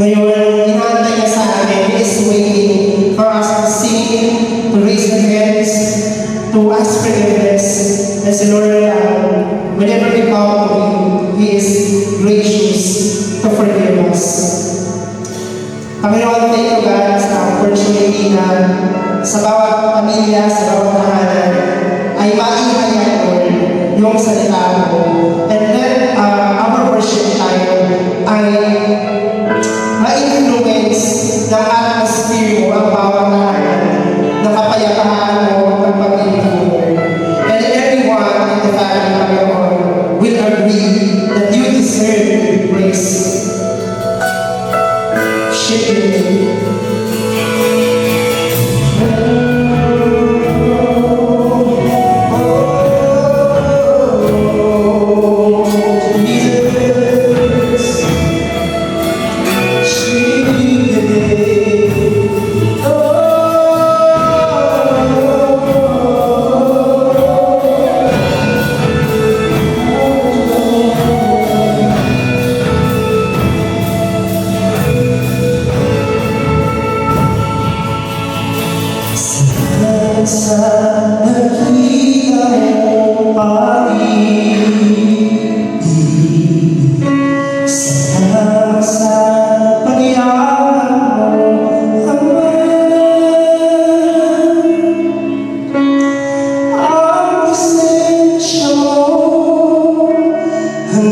Ngayon, inaantay niya sa amin. He is waiting for us to sing, to raise our hands, to ask forgiveness. And si Lord, whenever we come to Him, He is gracious to forgive us. Panginoon, thank you God sa opportunity na sa bawat pamilya, sa bawat tahanan, ay maihayan, Lord, yung salita mo. And let our worship time ay ma-influence ng atmosphere mo ang bawat tahanan, ng kapayapaan mo, ng pag-ibig mo. And everyone in the family, Panginoon, will agree that you deserve praise. Sa nakita mo pag-ibig, salamat sa pag-iyakan mo, Ama. Ang presensya mo, ang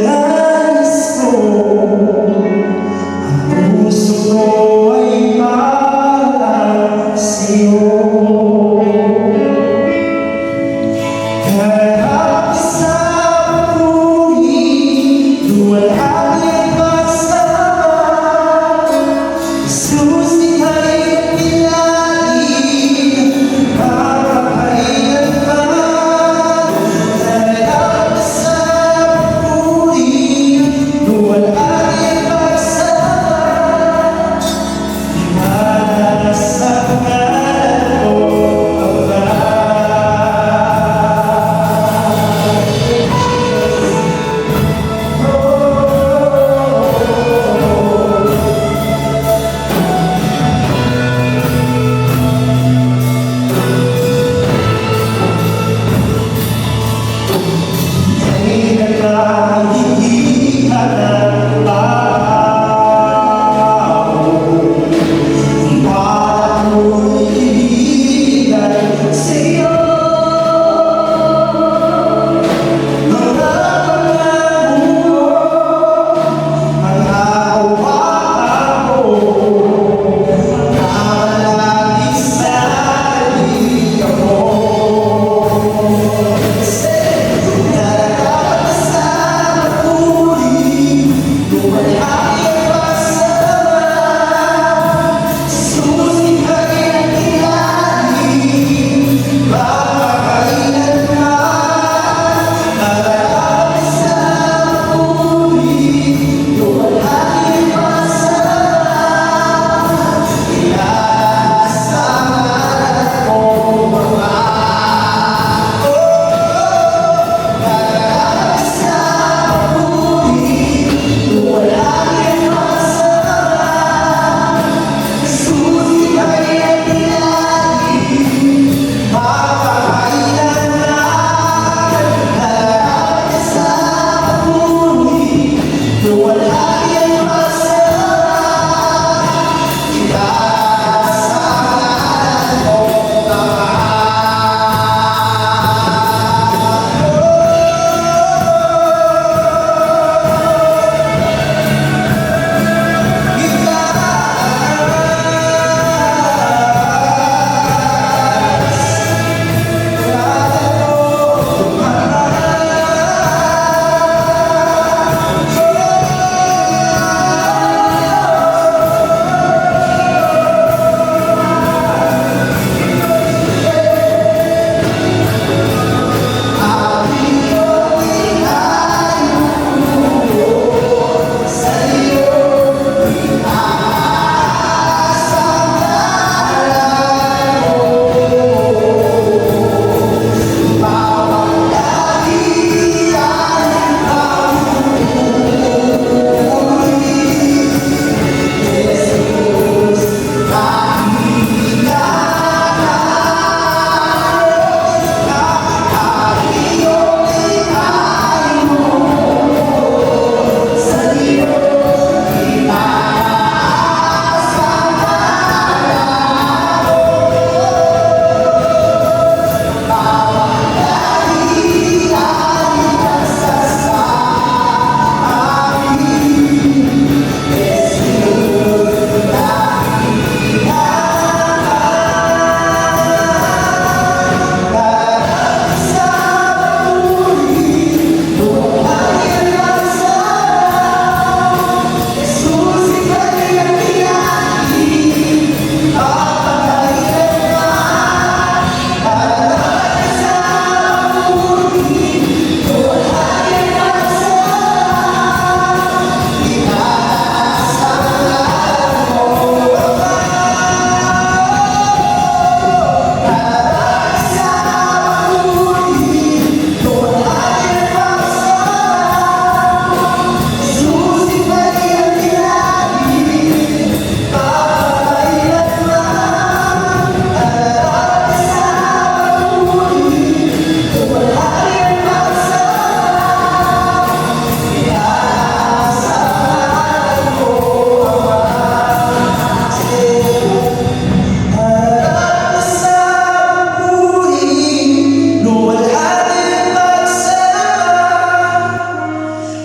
nais ko, ang puso ko ay para sa'yo.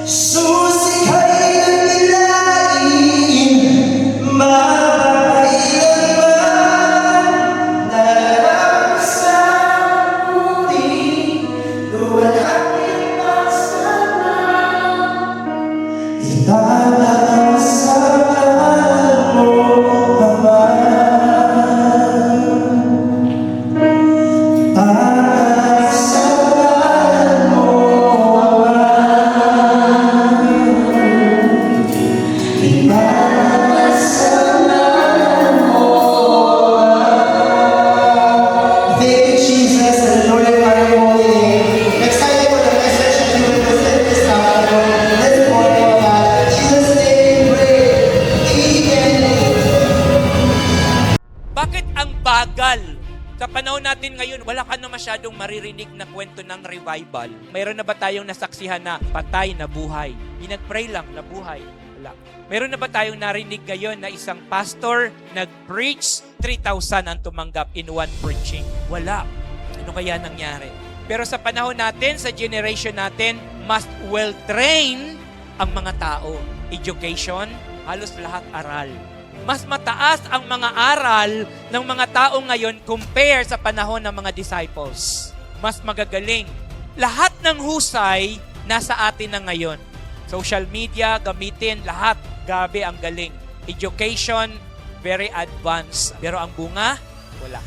Susi kay nagbilain, mapailanman, narang sa muli, luwalhangin magsama. Itanang sa mahal mo, Ama. Itanang sa mahal mo, Ama. Itanang sa mahal mo, Ama. Thank you, Jesus, and glorify your holy name. Excited for the message that you will present this afternoon, this morning, O God. In Jesus' name we pray. Amen. Bakit ang bagal? Sa panahon natin ngayon, wala ka na masyadong maririnig na kwento ng revival. Mayroon na ba tayong nasaksihan na patay na buhay? Pinag-pray lang na buhay? Wala. Mayroon na ba tayong narinig ngayon na isang pastor nag-preach, 3,000 ang tumanggap in one preaching? Wala. Ano kaya nangyari? Pero sa panahon natin, sa generation natin, must well-train ang mga tao. Education, halos lahat aral. Mas mataas ang mga aral ng mga tao ngayon compare sa panahon ng mga disciples. Mas magagaling. Lahat ng husay nasa atin na ngayon. Social media, gamitin, lahat. Gabi ang galing. Education, very advanced. Pero ang bunga, wala.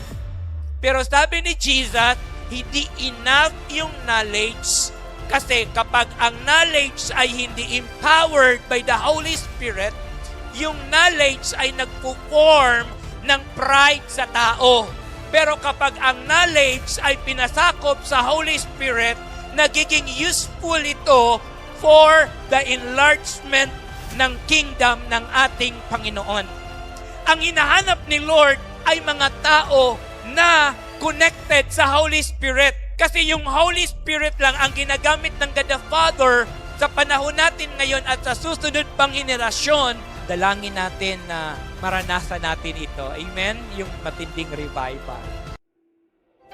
Pero sabi ni Jesus, hindi enough yung knowledge. Kasi kapag ang knowledge ay hindi empowered by the Holy Spirit, yung knowledge ay nagpo-form ng pride sa tao. Pero kapag ang knowledge ay pinasakop sa Holy Spirit, nagiging useful ito for the enlargement ng kingdom ng ating Panginoon. Ang hinahanap ni Lord ay mga tao na connected sa Holy Spirit. Kasi yung Holy Spirit lang ang ginagamit ng God the Father sa panahon natin ngayon at sa susunod pang henerasyon. Dalangin natin na maranasan natin ito. Amen? Yung matinding revival.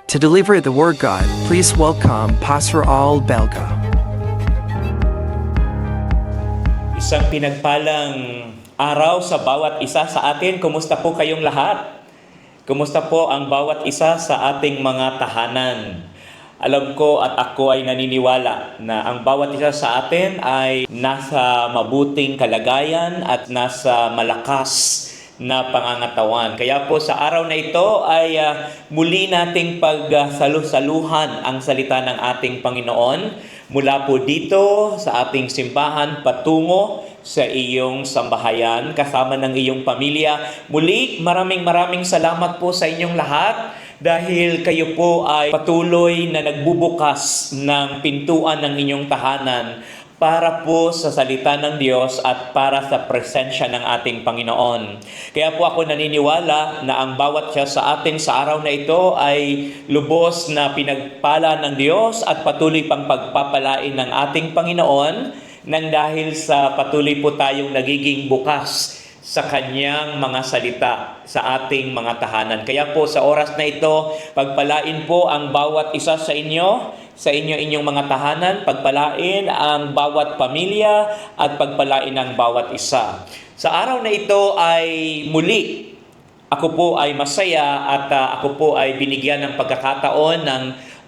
To deliver the Word God, please welcome Pastor Al Belga. Isang pinagpalang araw sa bawat isa sa atin. Kumusta po kayong lahat? Kumusta po ang bawat isa sa ating mga tahanan? Alam ko at ako ay naniniwala na ang bawat isa sa atin ay nasa mabuting kalagayan at nasa malakas na pangangatawan. Kaya po sa araw na ito ay muli nating pagsalusaluhan ang salita ng ating Panginoon mula po dito sa ating simbahan patungo sa iyong sambahayan kasama ng iyong pamilya. Muli, maraming salamat po sa inyong lahat dahil kayo po ay patuloy na nagbubukas ng pintuan ng inyong tahanan para po sa salita ng Diyos at para sa presensya ng ating Panginoon. Kaya po ako naniniwala na ang bawat siya sa atin sa araw na ito ay lubos na pinagpala ng Diyos at patuloy pang pagpapalain ng ating Panginoon nang dahil sa patuloy po tayong nagiging bukas sa kanyang mga salita sa ating mga tahanan. Kaya po sa oras na ito, pagpalain po ang bawat isa sa inyong mga tahanan, pagpalain ang bawat pamilya at pagpalain ang bawat isa. Sa araw na ito ay muli, ako po ay masaya at ako po ay binigyan ng pagkakataon ng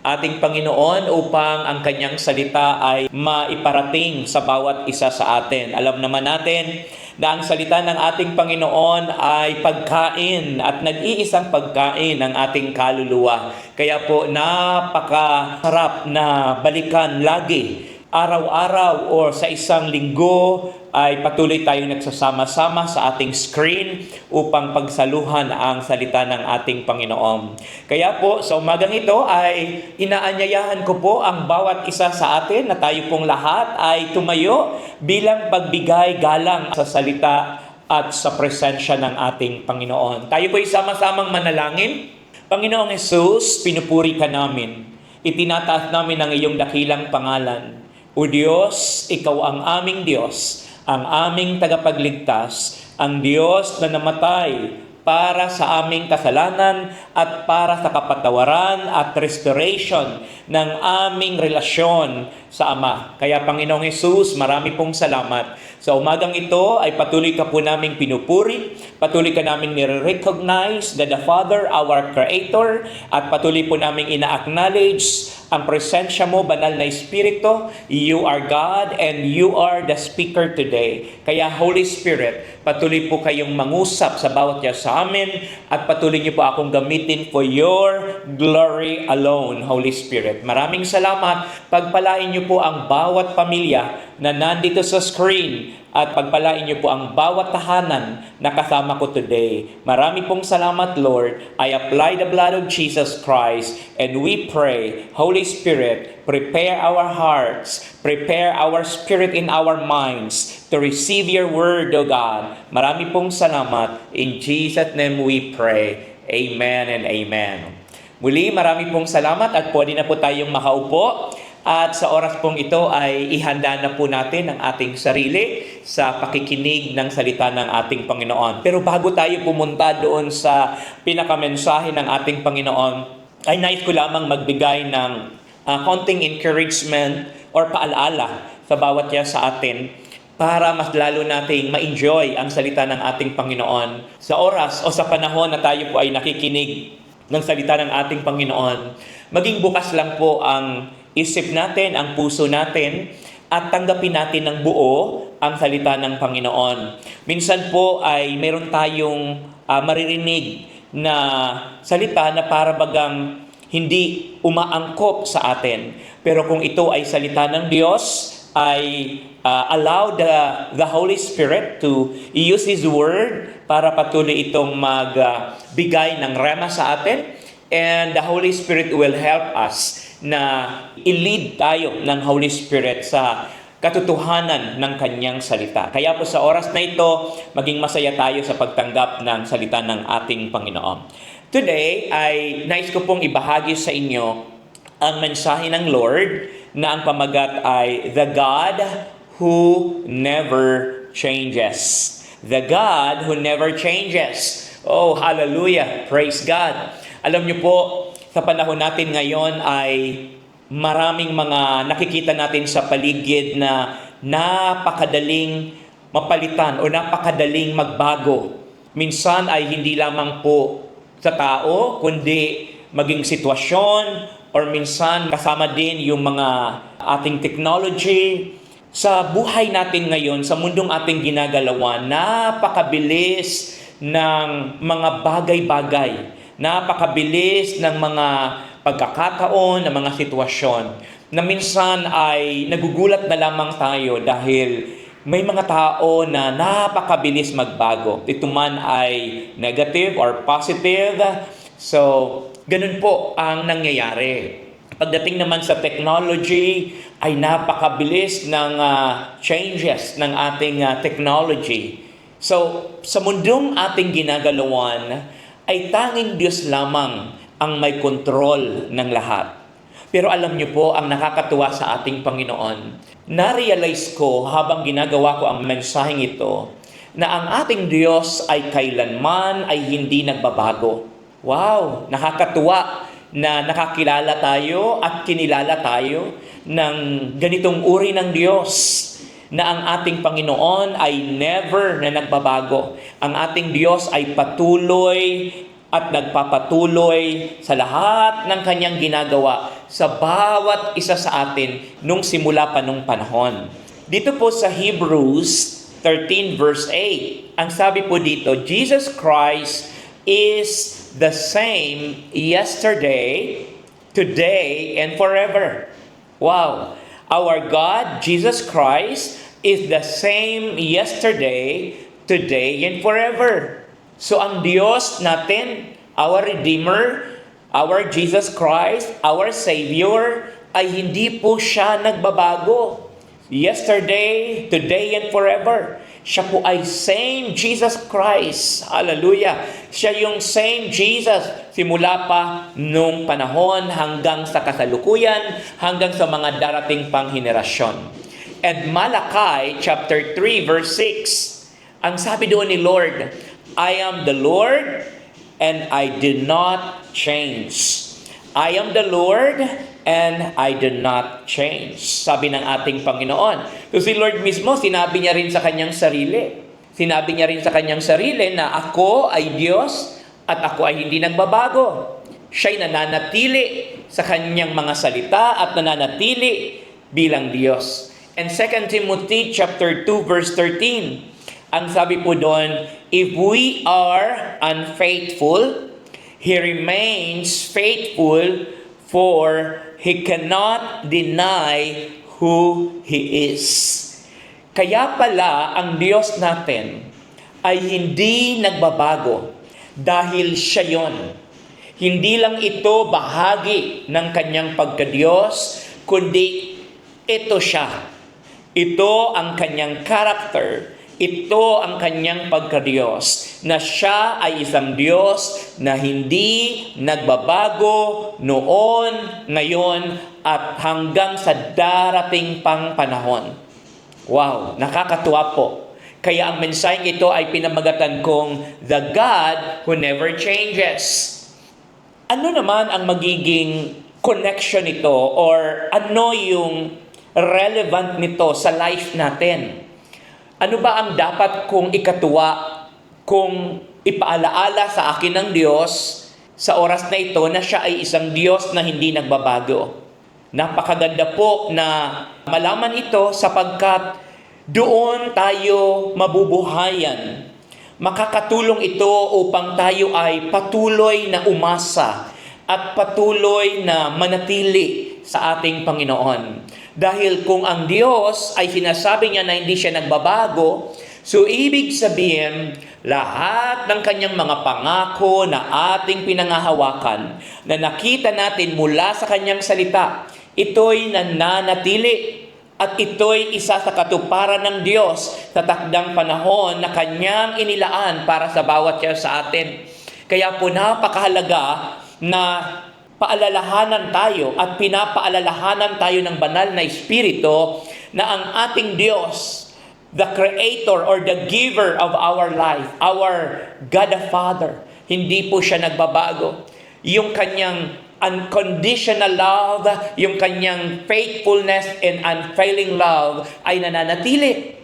ating Panginoon upang ang kanyang salita ay maiparating sa bawat isa sa atin. Alam naman natin na ang salita ng ating Panginoon ay pagkain at nag-iisang pagkain ng ating kaluluwa. Kaya po napakasarap na balikan lagi, araw-araw o sa isang linggo ay patuloy tayong nagsasama-sama sa ating screen upang pagsaluhan ang salita ng ating Panginoon. Kaya po sa umagang ito ay inaanyayahan ko po ang bawat isa sa atin na tayo pong lahat ay tumayo bilang pagbigay galang sa salita at sa presensya ng ating Panginoon. Tayo po ay sama-samang manalangin. Panginoong Hesus, pinupuri ka namin. Itinataas namin ang iyong dakilang pangalan. O Diyos, ikaw ang aming Diyos, ang aming tagapagligtas, ang Diyos na namatay para sa aming kasalanan at para sa kapatawaran at restoration ng aming relasyon sa Ama. Kaya Panginoong Hesus, marami pong salamat. Sa umagang ito ay patuloy ka po naming pinupuri, patuloy ka naming nire-recognize that the Father, our Creator, at patuloy po naming ina-acknowledge ang presensya mo, banal na Espiritu. You are God and you are the speaker today. Kaya Holy Spirit, patuloy po kayong mangusap sa bawat isa sa amin at patuloy niyo po akong gamitin for your glory alone, Holy Spirit. Maraming salamat. Pagpalain niyo po ang bawat pamilya na nandito sa screen at pagpalain niyo po ang bawat tahanan na kasama ko today. Marami pong salamat, Lord. I apply the blood of Jesus Christ and we pray, Holy Spirit, prepare our hearts, prepare our spirit in our minds to receive your word, O God. Marami pong salamat. In Jesus' name we pray. Amen and amen. Muli, marami pong salamat at pwede na po tayong makaupo. At sa oras pong ito ay ihanda na po natin ang ating sarili sa pakikinig ng salita ng ating Panginoon. Pero bago tayo pumunta doon sa pinakamensahe ng ating Panginoon, ay nais ko lamang magbigay ng konting encouragement or paalala sa bawat isa sa atin para mas lalo nating ma-enjoy ang salita ng ating Panginoon. Sa oras o sa panahon na tayo po ay nakikinig ng salita ng ating Panginoon, maging bukas lang po ang isip natin, ang puso natin, at tanggapin natin ng buo ang salita ng Panginoon. Minsan po ay meron tayong maririnig na salita na para bagang hindi umaangkop sa atin. Pero kung ito ay salita ng Diyos, ay allow the Holy Spirit to use His Word para patuloy itong magbigay ng rema sa atin. And the Holy Spirit will help us na i-lead tayo ng Holy Spirit sa katotohanan ng Kanyang salita. Kaya po sa oras na ito, maging masaya tayo sa pagtanggap ng salita ng ating Panginoon. Today, ay nais ko pong ibahagi sa inyo ang mensahe ng Lord na ang pamagat ay The God Who Never Changes. The God Who Never Changes. Oh, hallelujah! Praise God! Alam niyo po, sa panahon natin ngayon ay maraming mga nakikita natin sa paligid na napakadaling mapalitan o napakadaling magbago. Minsan ay hindi lamang po sa tao, kundi maging sitwasyon or minsan kasama din yung mga ating technology. Sa buhay natin ngayon, sa mundong ating ginagalawan, napakabilis ng mga bagay-bagay. Napakabilis ng mga pagkakataon, ng mga sitwasyon na minsan ay nagugulat na lamang tayo dahil may mga tao na napakabilis magbago. Ito man ay negative or positive. So, ganun po ang nangyayari. Pagdating naman sa technology, ay napakabilis ng changes ng ating technology. So, sa mundong ating ginagalawan, ay tanging Diyos lamang ang may kontrol ng lahat. Pero alam niyo po, ang nakakatuwa sa ating Panginoon, na-realize ko habang ginagawa ko ang mensaheng ito, na ang ating Diyos ay kailanman ay hindi nagbabago. Wow! Nakakatuwa na nakakilala tayo at kinilala tayo ng ganitong uri ng Diyos, na ang ating Panginoon ay never na nagbabago. Ang ating Diyos ay patuloy at nagpapatuloy sa lahat ng Kanyang ginagawa sa bawat isa sa atin nung simula pa nung panahon. Dito po sa Hebrews 13 verse 8, ang sabi po dito, Jesus Christ is the same yesterday, today, and forever. Wow! Our God, Jesus Christ, is the same yesterday, today, and forever. So ang Diyos natin, our Redeemer, our Jesus Christ, our Savior, ay hindi po siya nagbabago. Yesterday, today, and forever. Siya po ay same Jesus Christ. Hallelujah. Siya yung same Jesus simula pa nung panahon hanggang sa kasalukuyan, hanggang sa mga darating pang henerasyon. And Malachi chapter 3 verse 6, ang sabi doon ni Lord, I am the Lord and I did not change. I am the Lord and I do not change. Sabi ng ating Panginoon. So si Lord mismo, sinabi niya rin sa kanyang sarili. Sinabi niya rin sa kanyang sarili na ako ay Diyos at ako ay hindi nagbabago. Siya'y nananatili sa kanyang mga salita at nananatili bilang Diyos. And 2 Timothy chapter 2 verse 13, ang sabi po doon, if we are unfaithful, He remains faithful, for He cannot deny who He is. Kaya pala ang Diyos natin ay hindi nagbabago dahil Siya yon. Hindi lang ito bahagi ng kanyang pagka-Diyos, kundi ito siya. Ito ang kanyang character. Ito ang kanyang pagka-Diyos, na siya ay isang Diyos na hindi nagbabago noon, ngayon, at hanggang sa darating pang panahon. Wow, nakakatuwa po. Kaya ang mensaheng ito ay pinamagatan kong The God Who Never Changes. Ano naman ang magiging connection nito or ano yung relevant nito sa life natin? Ano ba ang dapat kong ikatuwa kung ipaalaala sa akin ng Diyos sa oras na ito na siya ay isang Diyos na hindi nagbabago? Napakaganda po na malaman ito sapagkat doon tayo mabubuhayan. Makakatulong ito upang tayo ay patuloy na umasa at patuloy na manatili sa ating Panginoon. Dahil kung ang Diyos ay sinasabi niya na hindi siya nagbabago, so ibig sabihin, lahat ng kanyang mga pangako na ating pinangahawakan, na nakita natin mula sa kanyang salita, ito'y nananatili at ito'y isa sa katuparan ng Diyos sa takdang panahon na kanyang inilaan para sa bawat siya sa atin. Kaya po napakahalaga na paalalahanan tayo at pinapaalalahanan tayo ng banal na Espiritu na ang ating Diyos, the Creator or the Giver of our life, our God the Father, hindi po siya nagbabago. Yung kanyang unconditional love, yung kanyang faithfulness and unfailing love ay nananatili.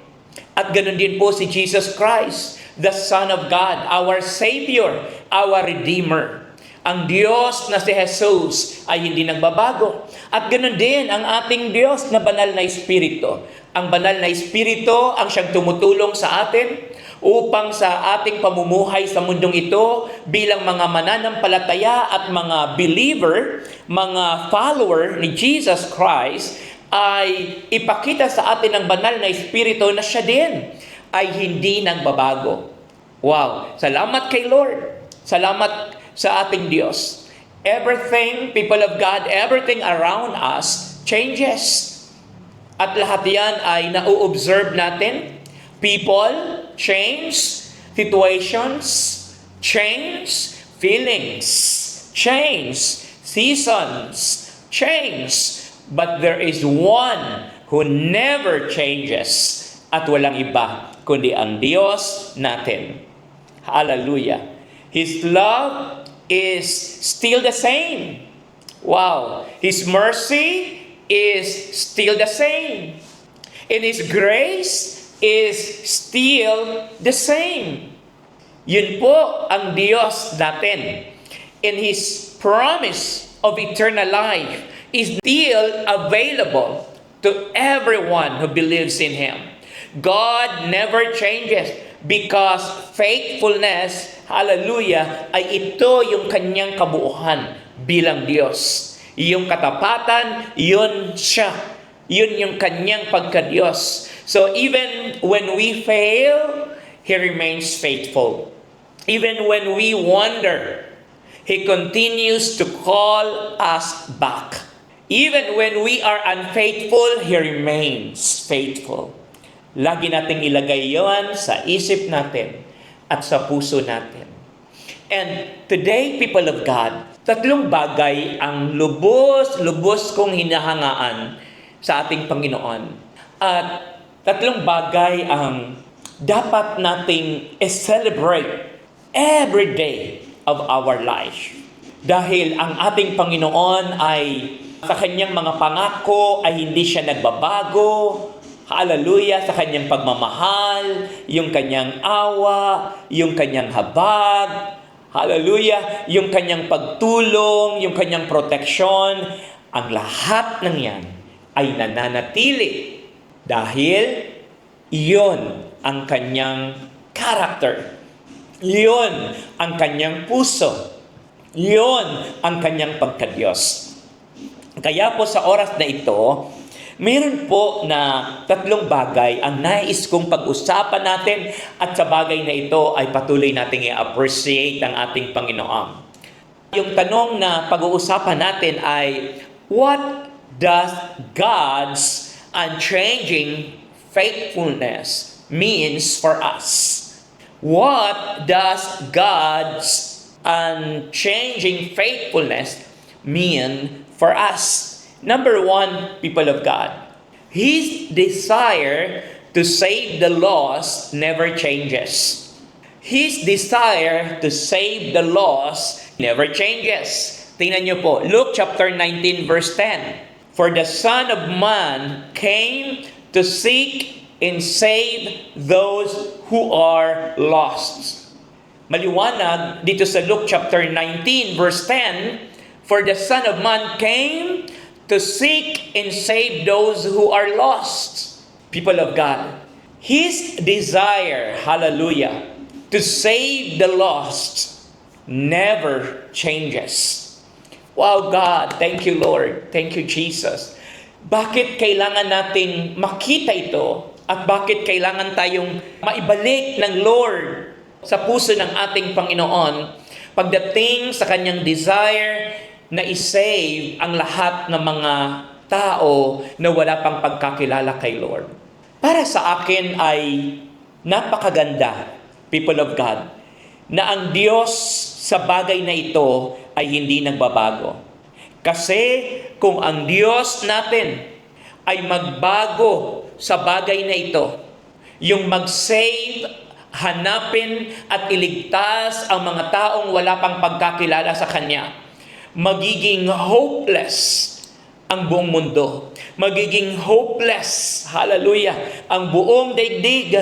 At ganoon din po si Jesus Christ, the Son of God, our Savior, our Redeemer. Ang Diyos na si Jesus ay hindi nagbabago. At ganoon din ang ating Diyos na banal na Espiritu. Ang banal na Espiritu ang siyang tumutulong sa atin upang sa ating pamumuhay sa mundong ito bilang mga mananampalataya at mga believer, mga follower ni Jesus Christ, ay ipakita sa atin ng banal na Espiritu na siya din ay hindi nagbabago. Wow! Salamat kay Lord. Salamat sa ating Diyos. Everything, people of God, everything around us changes. At lahat yan ay na-observe natin. People change, situations change, feelings change, seasons change. But there is one who never changes at walang iba kundi ang Diyos natin. Hallelujah. His love is still the same. Wow. His mercy is still the same. And His grace is still the same. Yun po ang Diyos natin. And His promise of eternal life is still available to everyone who believes in Him. God never changes because faithfulness, hallelujah, ay ito yung kanyang kabuuhan bilang Diyos. Yung katapatan, yun siya. Yun yung kanyang pagka-Diyos. So even when we fail, He remains faithful. Even when we wander, He continues to call us back. Even when we are unfaithful, He remains faithful. Lagi nating ilagay yon sa isip natin at sa puso natin. And today, people of God, tatlong bagay ang lubos-lubos kong hinahangaan sa ating Panginoon. At tatlong bagay ang dapat nating celebrate every day of our life. Dahil ang ating Panginoon ay Sa kanyang mga pangako ay hindi siya nagbabago. Hallelujah, sa kanyang pagmamahal, yung kanyang awa, yung kanyang habag. Hallelujah, yung kanyang pagtulong, yung kanyang proteksyon. Ang lahat ng yan ay nananatili dahil iyon ang kanyang character. Iyon ang kanyang puso. Iyon ang kanyang pagka-Diyos. Kaya po sa oras na ito, mayroon po na 3 bagay ang nais kong pag-usapan natin at sa bagay na ito ay patuloy nating i-appreciate ang ating Panginoon. Yung tanong na pag-uusapan natin ay, what does God's unchanging faithfulness means for us? What does God's unchanging faithfulness mean for us? Number 1, people of God, His desire to save the lost never changes. His desire to save the lost never changes. Tingnan niyo po, Luke chapter 19 verse 10. For the Son of Man came to seek and save those who are lost. Maliwanag dito sa Luke chapter 19 verse 10, for the Son of Man came to seek and save those who are lost. People of God, His desire, hallelujah, to save the lost never changes. Wow, God, thank you, Lord. Thank you, Jesus. Bakit kailangan nating makita ito at bakit kailangan tayong maibalik ng Lord sa puso ng ating Panginoon pagdating sa kanyang desire na i-save ang lahat ng mga tao na wala pang pagkakilala kay Lord? Para sa akin ay napakaganda, people of God, na ang Diyos sa bagay na ito ay hindi nagbabago. Kasi kung ang Diyos natin ay magbago sa bagay na ito, yung mag-save, hanapin at iligtas ang mga taong wala pang pagkakilala sa Kanya, magiging hopeless ang buong mundo. Magiging hopeless, hallelujah, ang buong daigdig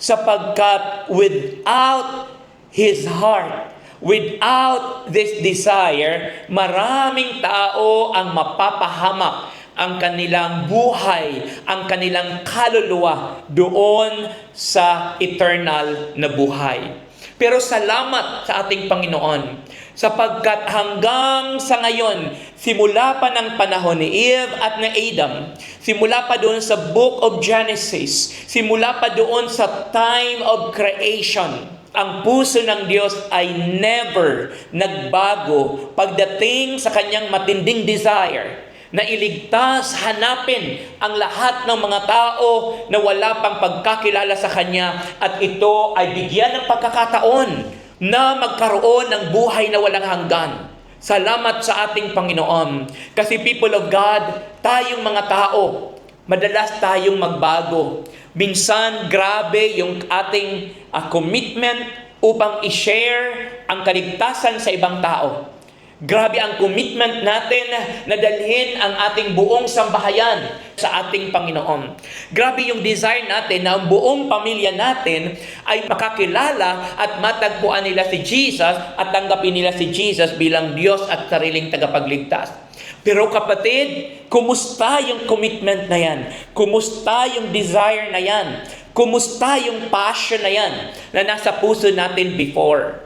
sapagkat without His heart, without this desire, maraming tao ang mapapahamak ang kanilang buhay, ang kanilang kaluluwa doon sa eternal na buhay. Pero salamat sa ating Panginoon, sapagkat hanggang sa ngayon, simula pa ng panahon ni Eve at ni Adam, simula pa doon sa Book of Genesis, simula pa doon sa time of creation, ang puso ng Diyos ay never nagbago pagdating sa kanyang matinding desire na iligtas, hanapin ang lahat ng mga tao na wala pang pagkakilala sa Kanya at ito ay bigyan ng pagkakataon na magkaroon ng buhay na walang hanggan. Salamat sa ating Panginoon. Kasi people of God, tayong mga tao, madalas tayong magbago. Minsan, grabe yung ating commitment upang i-share ang kaligtasan sa ibang tao. Grabe ang commitment natin na dalhin ang ating buong sambahayan sa ating Panginoon. Grabe yung desire natin na ang buong pamilya natin ay makakilala at matagpuan nila si Jesus at tanggapin nila si Jesus bilang Diyos at sariling tagapagligtas. Pero kapatid, kumusta yung commitment na yan? Kumusta yung desire na yan? Kumusta yung passion na yan na nasa puso natin before?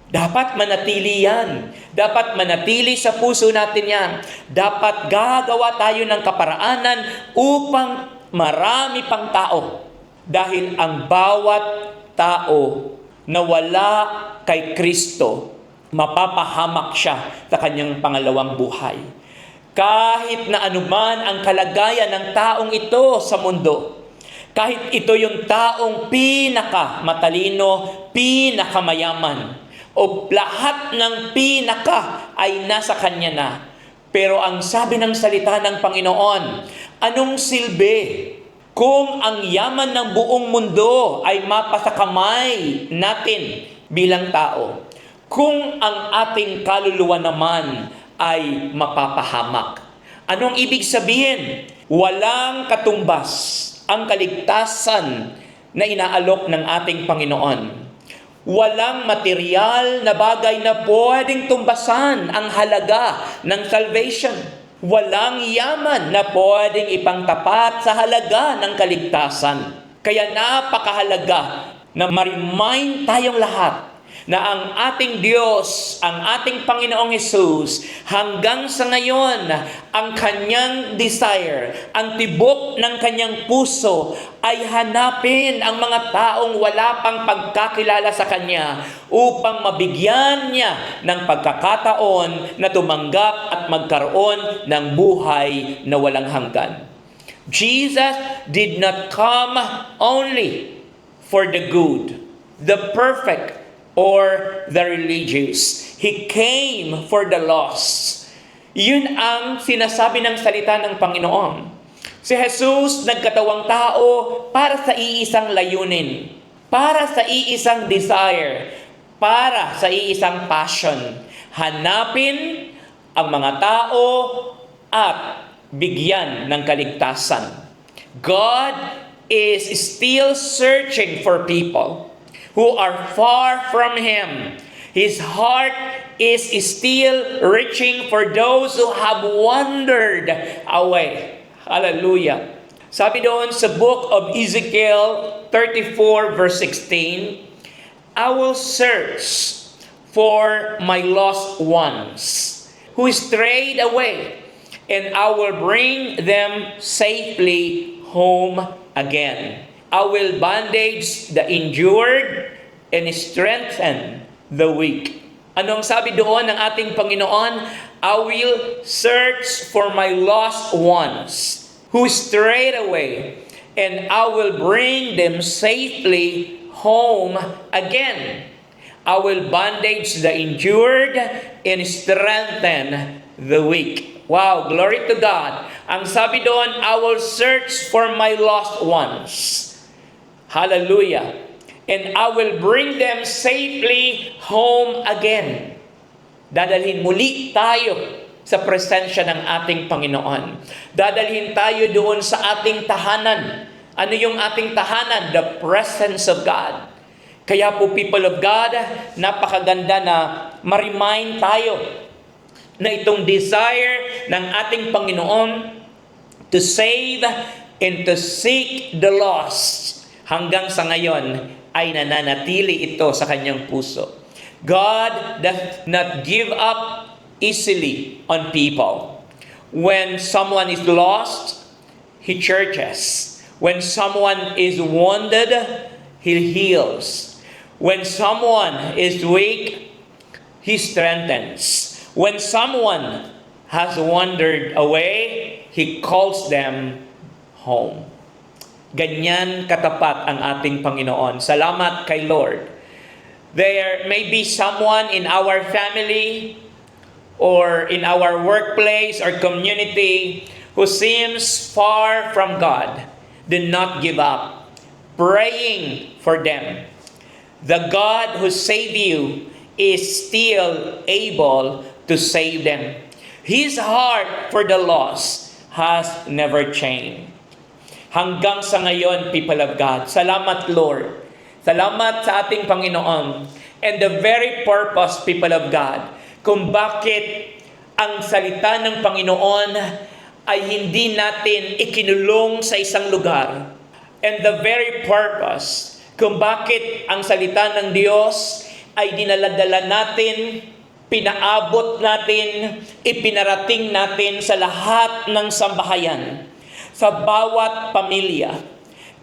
Dapat manatili yan. Dapat manatili sa puso natin yan. Dapat gagawa tayo ng kaparaanan upang marami pang tao. Dahil ang bawat tao na wala kay Kristo, mapapahamak siya sa kanyang pangalawang buhay. Kahit na anuman ang kalagayan ng taong ito sa mundo, kahit ito yung taong pinakamatalino, pinakamayaman, o lahat ng pinaka ay nasa kanya na. Pero ang sabi ng salita ng Panginoon, anong silbi kung ang yaman ng buong mundo ay mapasakamay natin bilang tao? Kung ang ating kaluluwa naman ay mapapahamak. Anong ibig sabihin? Walang katumbas ang kaligtasan na inaalok ng ating Panginoon. Walang material na bagay na pwedeng tumbasan ang halaga ng salvation. Walang yaman na pwedeng ipangtapat sa halaga ng kaligtasan. Kaya napakahalaga na ma-remind tayong lahat na ang ating Diyos, ang ating Panginoong Hesus, hanggang sa ngayon, ang kanyang desire, ang tibok ng kanyang puso, ay hanapin ang mga taong wala pang pagkakilala sa Kanya upang mabigyan niya ng pagkakataon na tumanggap at magkaroon ng buhay na walang hanggan. Jesus did not come only for the good, the perfect, or the religious. He came for the lost. Yun ang sinasabi ng salita ng Panginoon. Si Jesus nagkatawang tao para sa iisang layunin, para sa iisang desire, para sa iisang passion. Hanapin ang mga tao at bigyan ng kaligtasan. God is still searching for people who are far from Him. His heart is still reaching for those who have wandered away. Hallelujah. Sabi doon sa book of Ezekiel 34 verse 16, I will search for my lost ones who strayed away, and I will bring them safely home again. I will bandage the injured and strengthen the weak. Anong sabi doon ng ating Panginoon? I will search for my lost ones who strayed away, and I will bring them safely home again. I will bandage the injured and strengthen the weak. Wow, glory to God. Ang sabi doon, I will search for my lost ones. Hallelujah. And I will bring them safely home again. Dadalhin muli tayo sa presensya ng ating Panginoon. Dadalhin tayo doon sa ating tahanan. Ano yung ating tahanan? The presence of God. Kaya po, people of God, napakaganda na ma-remind tayo na itong desire ng ating Panginoon to save and to seek the lost, hanggang sa ngayon ay nananatili ito sa kanyang puso. God does not give up easily on people. When someone is lost, He churches. When someone is wounded, He heals. When someone is weak, He strengthens. When someone has wandered away, He calls them home. Ganyan katapat ang ating Panginoon. Salamat kay Lord. There may be someone in our family or in our workplace or community who seems far from God. Do not give up praying for them. The God who saved you is still able to save them. His heart for the lost has never changed. Hanggang sa ngayon, people of God, salamat Lord. Salamat sa ating Panginoon. And the very purpose, people of God, kung bakit ang salita ng Panginoon ay hindi natin ikinulong sa isang lugar. And the very purpose, kung bakit ang salita ng Diyos ay dinaladala natin, pinaabot natin, ipinarating natin sa lahat ng sambahayan, sa bawat pamilya.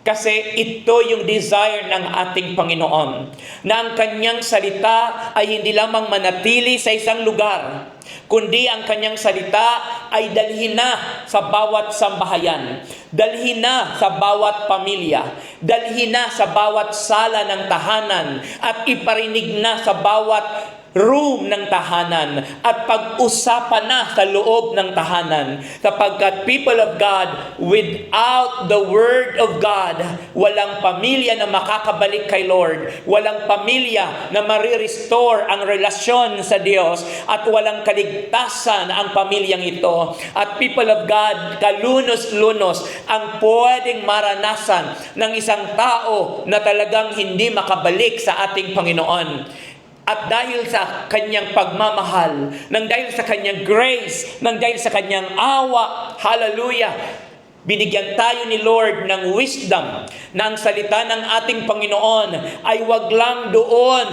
Kasi ito yung desire ng ating Panginoon, na ang kanyang salita ay hindi lamang manatili sa isang lugar, kundi ang kanyang salita ay dalhin na sa bawat sambahayan, dalhin na sa bawat pamilya, dalhin na sa bawat sala ng tahanan, at iparinig na sa bawat room ng tahanan at pag-usapan na sa loob ng tahanan. Sapagkat people of God, without the Word of God, walang pamilya na makakabalik kay Lord, walang pamilya na marirestore ang relasyon sa Diyos, at walang kaligtasan ang pamilyang ito. At people of God, kalunos-lunos ang pwedeng maranasan ng isang tao na talagang hindi makabalik sa ating Panginoon. At dahil sa kanyang pagmamahal, nang dahil sa kanyang grace, nang dahil sa kanyang awa, hallelujah, binigyan tayo ni Lord ng wisdom na ang salita ng ating Panginoon ay wag lang doon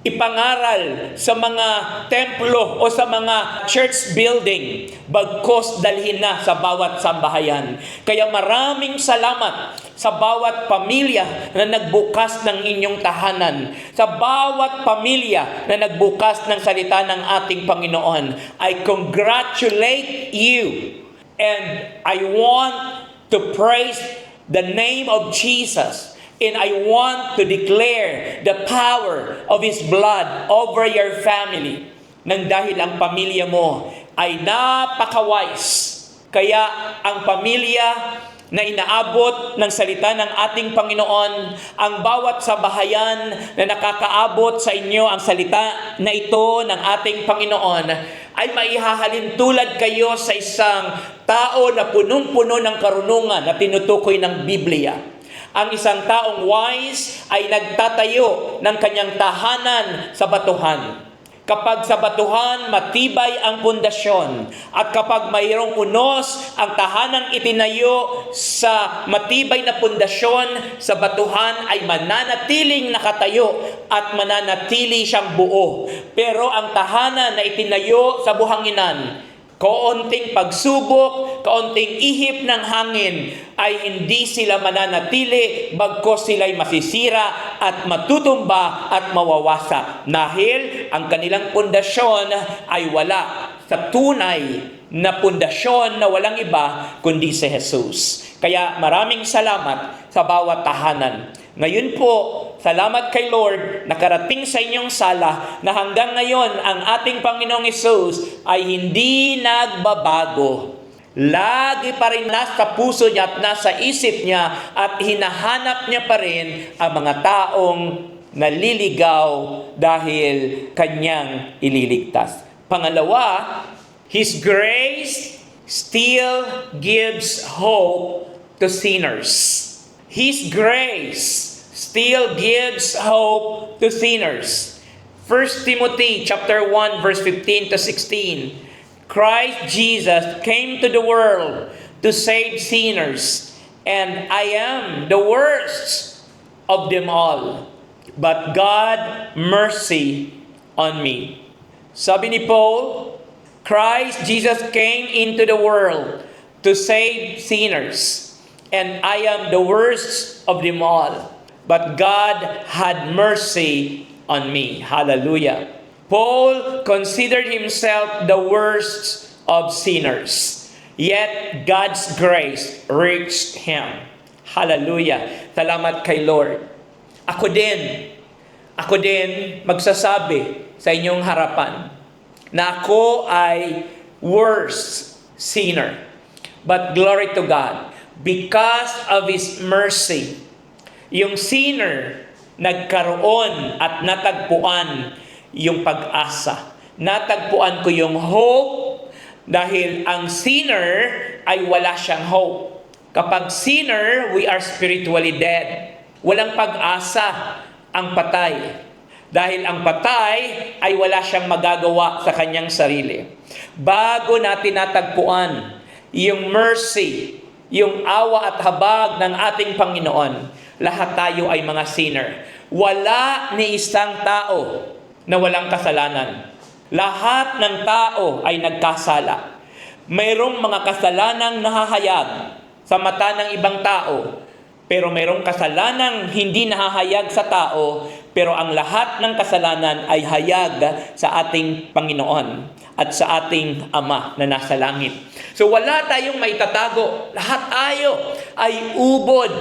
ipangaral sa mga templo o sa mga church building, bagkos dalhin na sa bawat sambahayan. Kaya maraming salamat sa bawat pamilya na nagbukas ng inyong tahanan, sa bawat pamilya na nagbukas ng salita ng ating Panginoon. I congratulate you, and I want to praise the name of Jesus. And I want to declare the power of His blood over your family. Nang dahil ang pamilya mo ay napakawise. Kaya ang pamilya na inaabot ng salita ng ating Panginoon, ang bawat sabahayan na nakakaabot sa inyo ang salita na ito ng ating Panginoon, ay maihahalin tulad kayo sa isang tao na punong-puno ng karunungan na tinutukoy ng Biblia. Ang isang taong wise ay nagtatayo ng kanyang tahanan sa batuhan. Kapag sa batuhan, matibay ang pundasyon. At kapag mayroong unos, ang tahanang itinayo sa matibay na pundasyon sa batuhan ay mananatiling nakatayo at mananatili siyang buo. Pero ang tahanan na itinayo sa buhanginan, kaunting pagsubok, kaunting ihip ng hangin, ay hindi sila mananatili, bagkos sila'y masisira at matutumba at mawawasak. Dahil ang kanilang pundasyon ay wala sa tunay na pundasyon na walang iba kundi si Jesus. Kaya maraming salamat sa bawat tahanan. Ngayon po, salamat kay Lord, nakarating sa inyong sala na hanggang ngayon ang ating Panginoong Hesus ay hindi nagbabago. Lagi pa rin nasa puso niya at nasa isip niya at hinahanap niya pa rin ang mga taong naliligaw dahil kanyang ililigtas. Pangalawa, His grace still gives hope to sinners. His grace still gives hope to sinners. 1 Timothy chapter 1 verse 15 to 16. Christ Jesus came to the world to save sinners, and I am the worst of them all. But God mercy on me. Sabi ni Paul, Christ Jesus came into the world to save sinners, and I am the worst of them all. But God had mercy on me. Hallelujah. Paul considered himself the worst of sinners, yet God's grace reached him. Hallelujah. Salamat kay Lord. Ako din magsasabi sa inyong harapan na ako ay worst sinner. But glory to God, because of His mercy, yung sinner nagkaroon at natagpuan yung pag-asa. Natagpuan ko yung hope dahil ang sinner ay wala siyang hope. Kapag sinner, we are spiritually dead. Walang pag-asa ang patay. Dahil ang patay ay wala siyang magagawa sa kanyang sarili. Bago natin natagpuan yung mercy, yung awa at habag ng ating Panginoon, lahat tayo ay mga sinner. Wala ni isang tao na walang kasalanan. Lahat ng tao ay nagkasala. Mayroong mga kasalanang nahahayag sa mata ng ibang tao, pero mayroong kasalanang hindi nahahayag sa tao, pero ang lahat ng kasalanan ay hayag sa ating Panginoon at sa ating Ama na nasa langit. So wala tayong maitatago. Lahat tayo ay ubod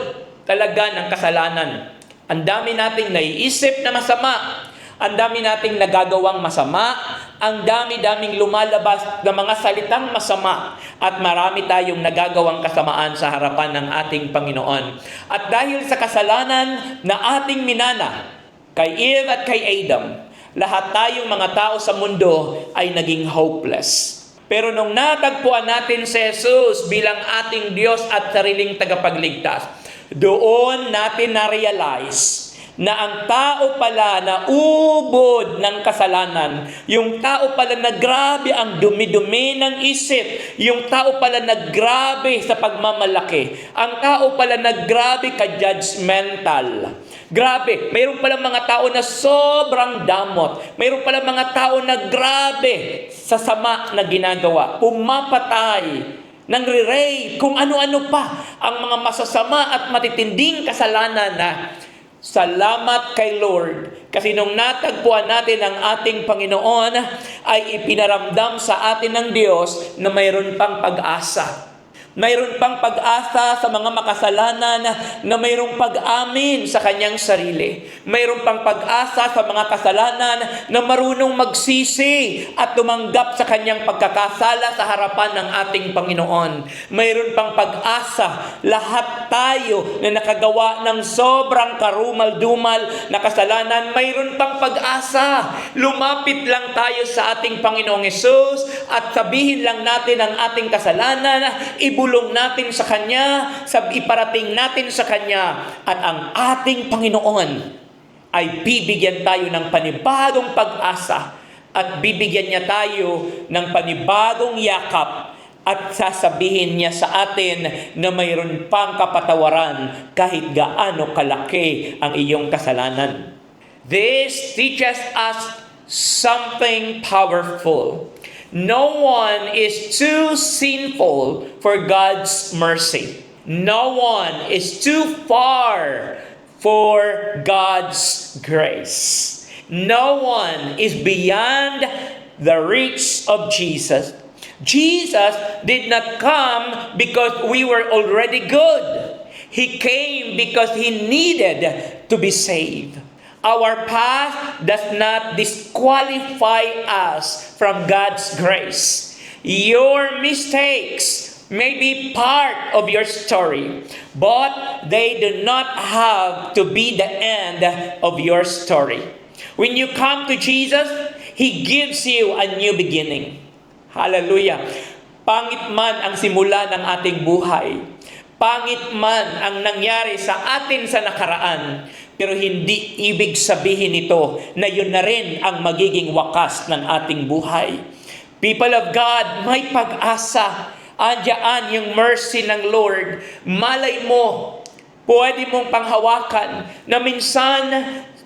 talaga ng kasalanan. Ang dami nating naiisip na masama. Ang dami nating nagagawang masama, ang dami-daming lumalabas na mga salitang masama, at marami tayong nagagawang kasamaan sa harapan ng ating Panginoon. At dahil sa kasalanan na ating minana kay Eve at kay Adam, lahat tayong mga tao sa mundo ay naging hopeless. Pero nung natagpuan natin si Jesus bilang ating Diyos at sariling tagapagligtas, doon natin na-realize na ang tao pala na ubod ng kasalanan, yung tao pala na grabe ang dumi-dumi ng isip, yung tao pala na grabe sa pagmamalaki, ang tao pala na grabe ka-judgmental. Grabe, mayroon pala mga tao na sobrang damot, mayroon pala mga tao na grabe sa sama na ginagawa, pumapatay, nangre-rape, kung ano-ano pa, ang mga masasama at matitinding kasalanan na salamat kay Lord. Kasi nung natagpuan natin ang ating Panginoon, ay ipinaramdam sa atin ng Diyos na mayroon pang pag-asa. Mayroon pang pag-asa sa mga makasalanan na mayroong pag-amin sa kanyang sarili. Mayroon pang pag-asa sa mga kasalanan na marunong magsisi at tumanggap sa kanyang pagkakasala sa harapan ng ating Panginoon. Mayroon pang pag-asa, lahat tayo na nakagawa ng sobrang karumal-dumal na kasalanan, mayroon pang pag-asa. Lumapit lang tayo sa ating Panginoong Hesus at sabihin lang natin ang ating kasalanan, ibulong natin sa Kanya, iparating natin sa Kanya, at ang ating Panginoon ay bibigyan tayo ng panibagong pag-asa at bibigyan niya tayo ng panibagong yakap at sasabihin niya sa atin na mayroon pang kapatawaran kahit gaano kalaki ang iyong kasalanan. This teaches us something powerful. No one is too sinful for God's mercy. No one is too far for God's grace. No one is beyond the reach of Jesus. Jesus did not come because we were already good. He came because He needed to be saved. Our past does not disqualify us from God's grace. Your mistakes may be part of your story, but they do not have to be the end of your story. When you come to Jesus, He gives you a new beginning. Hallelujah. Pangit man ang simula ng ating buhay, pangit man ang nangyari sa atin sa nakaraan, pero hindi ibig sabihin ito na yun na rin ang magiging wakas ng ating buhay. People of God, may pag-asa. Andiyan yung mercy ng Lord. Malay mo, pwede mong panghawakan na minsan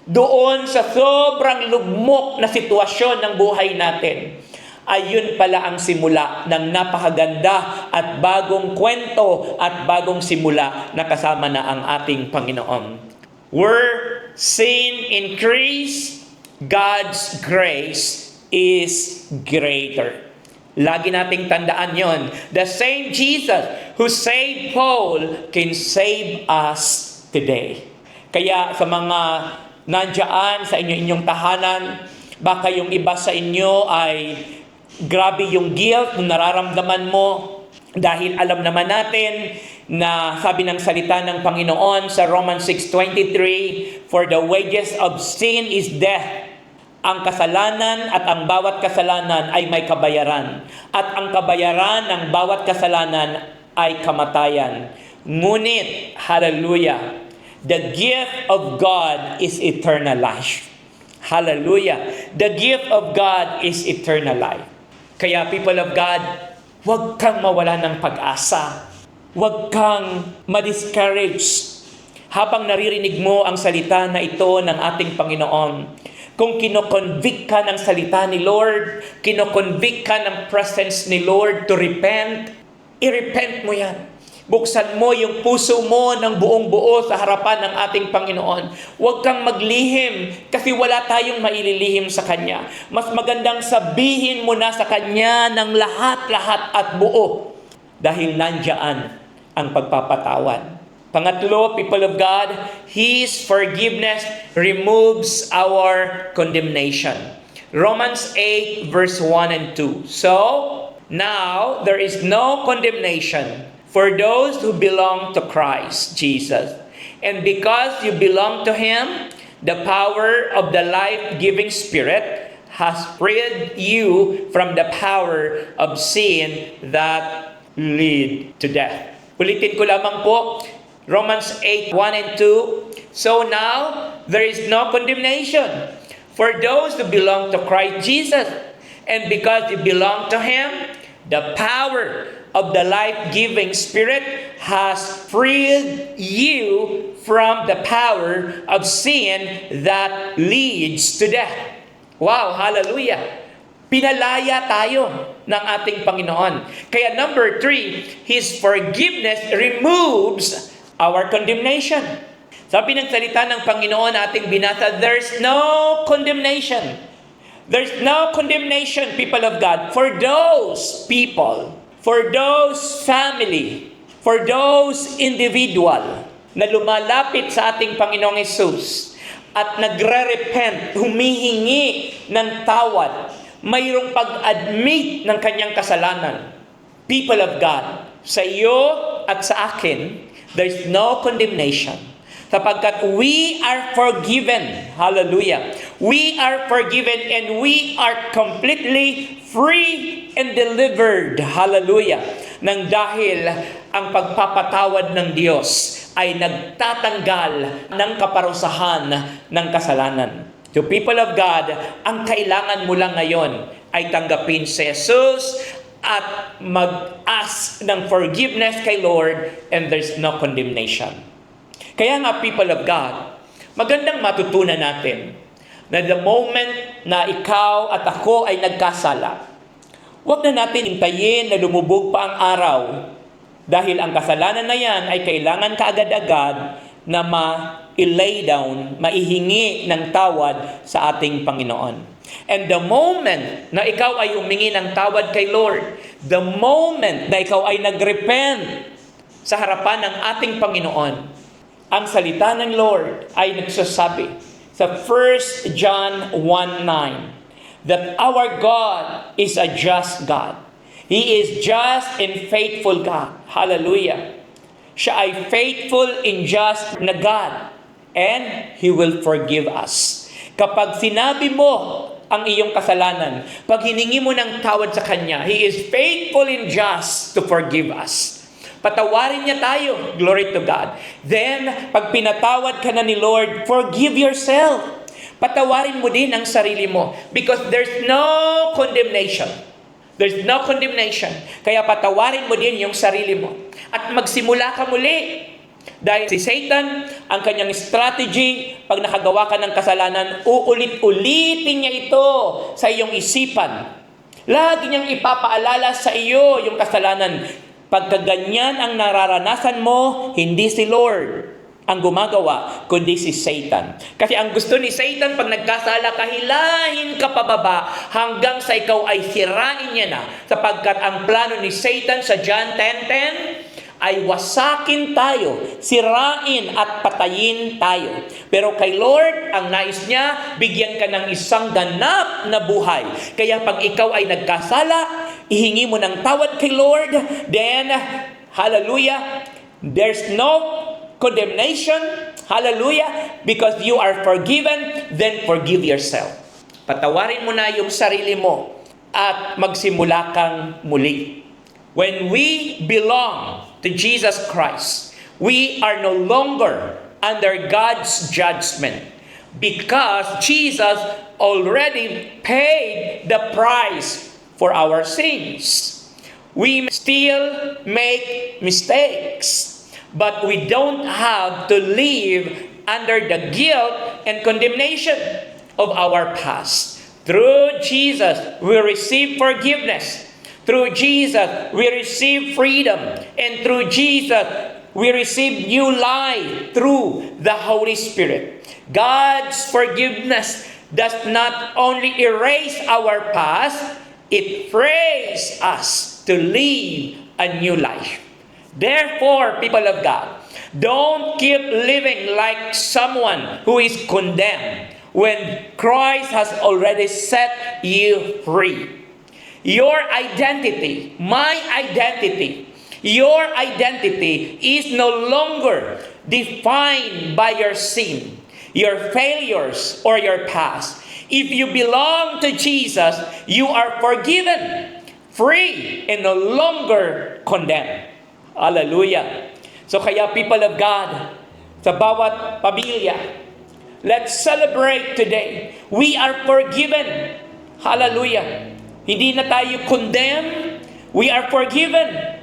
doon sa sobrang lugmok na sitwasyon ng buhay natin, ayun pala ang simula ng napakaganda at bagong kwento at bagong simula na kasama na ang ating Panginoon. Where sin increase, God's grace is greater. Lagi nating tandaan yon. The same Jesus who saved Paul can save us today. Kaya sa mga nandiyan sa inyong tahanan, baka yung iba sa inyo ay grabe yung guilt na nararamdaman mo dahil alam naman natin na sabi ng salita ng Panginoon sa Romans 6:23, for the wages of sin is death. Ang kasalanan at ang bawat kasalanan ay may kabayaran. At ang kabayaran ng bawat kasalanan ay kamatayan. Ngunit, hallelujah, the gift of God is eternal life. Hallelujah. The gift of God is eternal life. Kaya people of God, huwag kang mawala ng pag-asa. Huwag kang ma-discourage habang naririnig mo ang salita na ito ng ating Panginoon. Kung kinoconvict ka ng salita ni Lord, kinoconvict ka ng presence ni Lord to repent, i-repent mo yan. Buksan mo yung puso mo ng buong buo sa harapan ng ating Panginoon. Huwag kang maglihim kasi wala tayong maililihim sa Kanya. Mas magandang sabihin mo na sa Kanya ng lahat-lahat at buo dahil nandiyan ang pagpapatawad. Pangatlo, people of God, His forgiveness removes our condemnation. Romans 8 verse 1 and 2. So, now there is no condemnation for those who belong to Christ Jesus. And because you belong to Him, the power of the life-giving Spirit has freed you from the power of sin that lead to death. Ulitin ko lamang po, Romans 8, 1 and 2. So now, there is no condemnation for those who belong to Christ Jesus. And because you belong to Him, the power of the life-giving Spirit has freed you from the power of sin that leads to death. Wow, hallelujah! Pinalaya tayo ng ating Panginoon. Kaya number 3, His forgiveness removes our condemnation. Sabi ng salita ng Panginoon ating binasa, there's no condemnation. There's no condemnation, people of God, for those people, for those family, for those individual na lumalapit sa ating Panginoong Hesus at nagre-repent, humihingi ng tawad, mayroong pag-admit ng kanyang kasalanan. People of God, sa iyo at sa akin, there's no condemnation. Sapagkat we are forgiven. Hallelujah. We are forgiven and we are completely free and delivered. Hallelujah. Nang dahil ang pagpapatawad ng Diyos ay nagtatanggal ng kaparusahan ng kasalanan. To people of God, ang kailangan mo lang ngayon ay tanggapin si Jesus at mag-ask ng forgiveness kay Lord, and there's no condemnation. Kaya nga, people of God, magandang matutunan natin na the moment na ikaw at ako ay nagkasala, huwag na natin hintayin na lumubog pa ang araw dahil ang kasalanan na yan ay kailangan kaagad-agad na ma-lay down, maihingi ng tawad sa ating Panginoon. And the moment na ikaw ay humingi ng tawad kay Lord, the moment na ikaw ay nag-repent sa harapan ng ating Panginoon, ang salita ng Lord ay nagsasabi sa 1 John 1:9 that our God is a just God. He is just and faithful God. Hallelujah. Siya ay faithful and just na God, and He will forgive us. Kapag sinabi mo ang iyong kasalanan, pag hiningi mo ng tawad sa Kanya, He is faithful and just to forgive us. Patawarin niya tayo. Glory to God. Then, pag pinatawad ka na ni Lord, forgive yourself. Patawarin mo din ang sarili mo. Because there's no condemnation. There's no condemnation. Kaya patawarin mo din yung sarili mo. At magsimula ka muli. Dahil si Satan, ang kanyang strategy, pag nakagawa ka ng kasalanan, uulit-ulitin niya ito sa iyong isipan. Lagi niyang ipapaalala sa iyo yung kasalanan. Pagka ganyan ang nararanasan mo, hindi si Lord ang gumagawa, kundi si Satan. Kasi ang gusto ni Satan, pag nagkasala ka, hilahin ka pababa hanggang sa ikaw ay sirain niya na. Sapagkat ang plano ni Satan sa John 10:10 ay wasakin tayo, sirain at patayin tayo. Pero kay Lord, ang nais niya, bigyan ka ng isang ganap na buhay. Kaya pag ikaw ay nagkasala, ihingi mo ng tawad kay Lord, then, hallelujah, there's no condemnation, hallelujah, because you are forgiven, then forgive yourself. Patawarin mo na yung sarili mo at magsimula kang muli. When we belong to Jesus Christ, we are no longer under God's judgment because Jesus already paid the price for our sins. We still make mistakes, but we don't have to live under the guilt and condemnation of our past. Through Jesus, we receive forgiveness. Through Jesus, we receive freedom. And through Jesus, we receive new life through the Holy Spirit. God's forgiveness does not only erase our past, it frees us to live a new life. Therefore, people of God, Don't keep living like someone who is condemned when Christ has already set you free. Your identity, my identity, your identity is no longer defined by your sin, your failures, or your past. If you belong to Jesus, you are forgiven, free, and no longer condemned. Hallelujah. So kaya people of God, sa bawat pamilya, let's celebrate today. We are forgiven. Hallelujah. Hindi na tayo condemned. We are forgiven.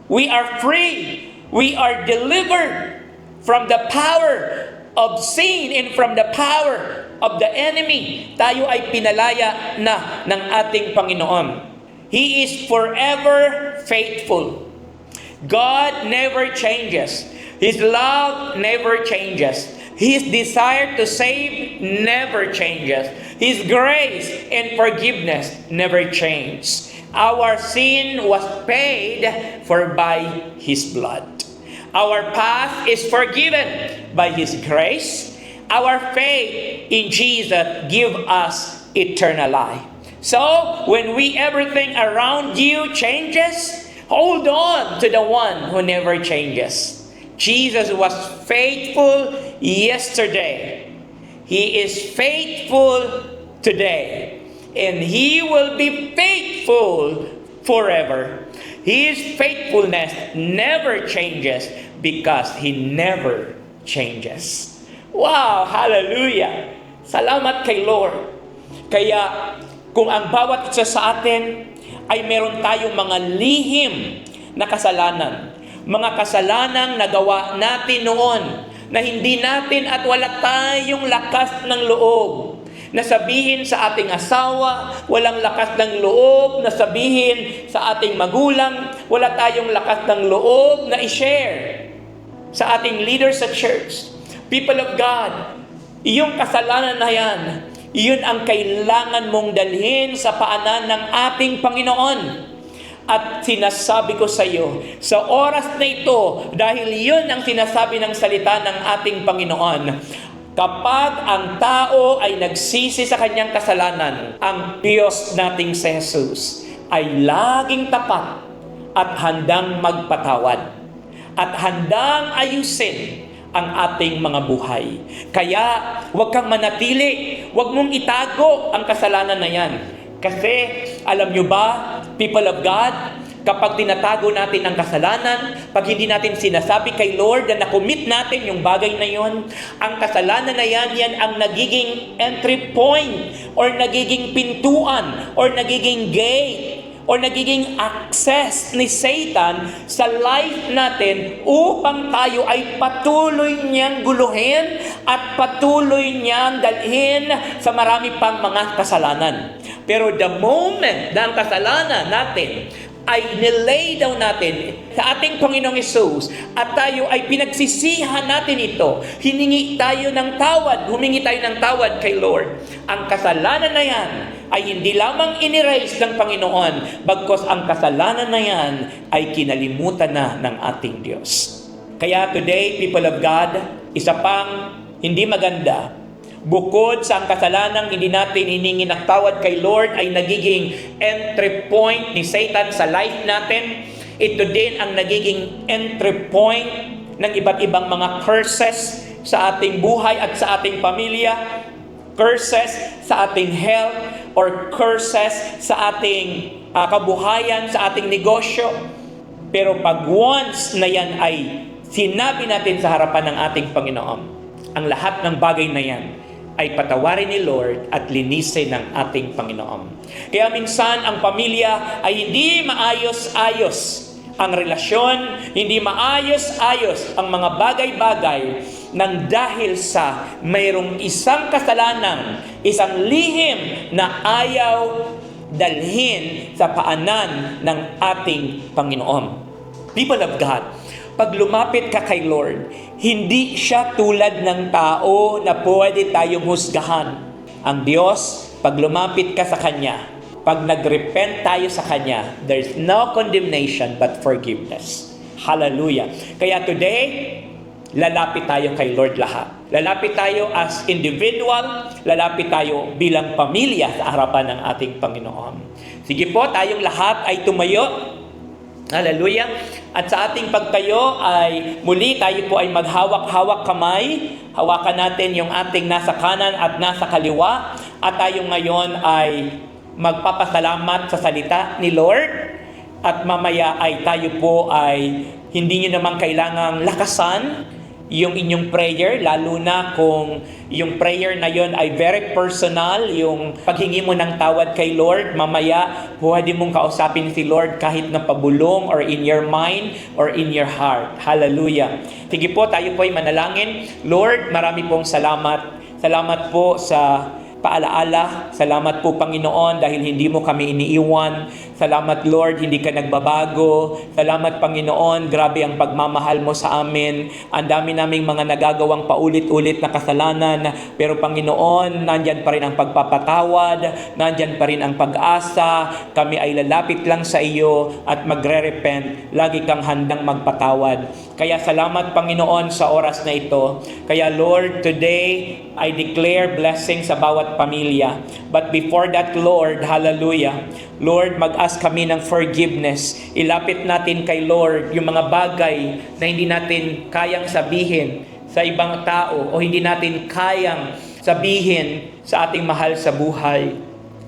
We are free. We are delivered from the power of sin and from the power of the enemy. Tayo ay pinalaya na ng ating Panginoon. He is forever faithful. God never changes. His love never changes. His desire to save never changes. His grace and forgiveness never change. Our sin was paid for by His blood. Our past is forgiven by His grace. Our faith in Jesus give us eternal life. So, when everything around you changes, hold on to the one who never changes. Jesus was faithful yesterday. He is faithful today. And He will be faithful forever. His faithfulness never changes because He never changes. Wow! Hallelujah! Salamat kay Lord. Kaya, kung ang bawat isa sa atin ay meron tayong mga lihim na kasalanan, mga kasalanang nagawa natin noon na hindi natin at wala tayong lakas ng loob na sabihin sa ating asawa, walang lakas ng loob na sabihin sa ating magulang, wala tayong lakas ng loob na i-share sa ating leaders sa church. People of God, iyong kasalanan na yan, iyon ang kailangan mong dalhin sa paanan ng ating Panginoon. At sinasabi ko sa iyo, sa oras na ito, dahil yun ang sinasabi ng salita ng ating Panginoon, kapag ang tao ay nagsisi sa kanyang kasalanan, ang Diyos nating si Jesus ay laging tapat at handang magpatawad at handang ayusin ang ating mga buhay. Kaya, huwag kang manatili. Huwag mong itago ang kasalanan na yan. Kasi, alam nyo ba, people of God, kapag tinatago natin ang kasalanan, pag hindi natin sinasabi kay Lord na nakomit natin yung bagay na yon, ang kasalanan na yan ang nagiging entry point or nagiging pintuan or nagiging gate o nagiging access ni Satan sa life natin upang tayo ay patuloy niyang guluhin at patuloy niyang dalhin sa marami pang mga kasalanan. Pero the moment na ang kasalanan natin ay nilay down natin sa ating Panginoong Hesus at tayo ay pinagsisihan natin ito, hiningi tayo ng tawad, humingi tayo ng tawad kay Lord. Ang kasalanan na yan ay hindi lamang in-erase ng Panginoon, bagkos ang kasalanan na yan ay kinalimutan na ng ating Diyos. Kaya today, people of God, isa pang hindi maganda, bukod sa ang kasalanang hindi natin hiningi ng tawad kay Lord ay nagiging entry point ni Satan sa life natin, ito din ang nagiging entry point ng iba't ibang mga curses sa ating buhay at sa ating pamilya, curses sa ating health, or curses sa ating kabuhayan, sa ating negosyo. Pero pag once na yan ay sinabi natin sa harapan ng ating Panginoon, ang lahat ng bagay na yan ay patawarin ni Lord at linisin ng ating Panginoon. Kaya minsan ang pamilya ay hindi maayos-ayos ang relasyon, hindi maayos-ayos ang mga bagay-bagay nang dahil sa mayroong isang kasalanan, isang lihim na ayaw dalhin sa paanan ng ating Panginoon. People of God, pag lumapit ka kay Lord, hindi siya tulad ng tao na pwede tayong husgahan. Ang Diyos, pag lumapit ka sa Kanya, pag nag-repent tayo sa Kanya, there's no condemnation but forgiveness. Hallelujah. Kaya today, lalapit tayo kay Lord lahat. Lalapit tayo as individual, lalapit tayo bilang pamilya sa harapan ng ating Panginoon. Sige po, tayong lahat ay tumayo. Hallelujah. At sa ating pagtayo ay muli tayo po ay maghawak-hawak kamay. Hawakan natin yung ating nasa kanan at nasa kaliwa. At tayo ngayon ay magpapasalamat sa salita ni Lord. At mamaya ay tayo po ay hindi nyo naman kailangang lakasan yung inyong prayer, lalo na kung yung prayer na yon ay very personal, yung paghingi mo ng tawad kay Lord, mamaya pwede mong kausapin si Lord kahit na pabulong or in your mind or in your heart. Hallelujah. Sige po, tayo po ay manalangin. Lord, marami pong salamat. Salamat po sa paalaala. Salamat po, Panginoon, dahil hindi mo kami iniiwan. Salamat, Lord, hindi ka nagbabago. Salamat, Panginoon, grabe ang pagmamahal mo sa amin. Ang dami naming mga nagagawang paulit-ulit na kasalanan. Pero, Panginoon, nandyan pa rin ang pagpapatawad. Nandyan pa rin ang pag-asa. Kami ay lalapit lang sa iyo at magre-repent. Lagi kang handang magpatawad. Kaya salamat, Panginoon, sa oras na ito. Kaya, Lord, today, I declare blessing sa bawat pamilya. But before that, Lord, hallelujah, Lord, mag-ask kami ng forgiveness. Ilapit natin kay Lord yung mga bagay na hindi natin kayang sabihin sa ibang tao o hindi natin kayang sabihin sa ating mahal sa buhay.